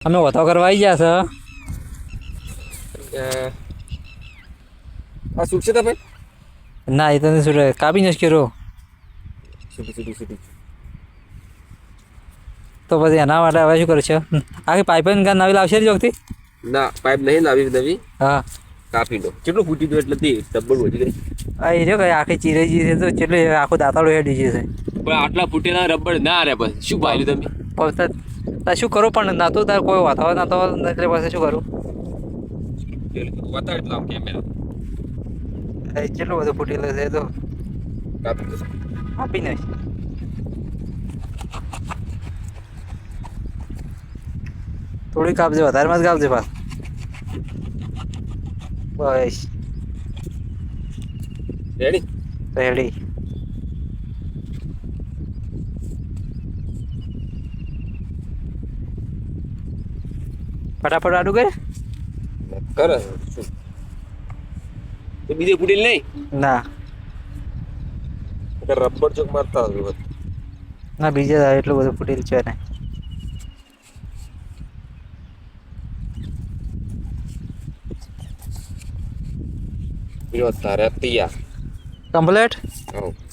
અમે વધો કરવા આવી ગયા આ શું છે તમે? છે ના એ તો શું કાપી નથી કર્યો તો પછી એના માટે હવે શું કરે છે આખી પાઇપલાઇન નવી લાવશે ને જોગથી ના પાઇપ નહીં લાવી નવી હા કાપી દો કેટલું ફૂટી દો એટલે તે ડબ્બલ વધી ગઈ આ એ જો કઈ આખી ચીરેજી છે તો કેટલી આખો દાંતાળો હેડી છે પણ આટલા ફૂટેલા રબર ના રે બસ શું ભાઈ તમે તાર શું કરું પણ ના તો તાર કોઈ વાતાવરણ ના તો એટલે પછી શું કરું બતાવી લાવ કેમેરા કેટલું બધું ફૂટેલું છે તો કાપી દો આપી ને થોડી કાપજે વધારેમાં જ કાપજે પાસ બસ રેડી રેડી ફટાફટ આડું કરે કરે શું તો બીજે ફૂટેલ નહીં ના રબર ચોક મારતા હોય ના બીજે એટલું બધું ફૂટેલ છે ને તારે તૈયાર કમ્પ્લેટ હા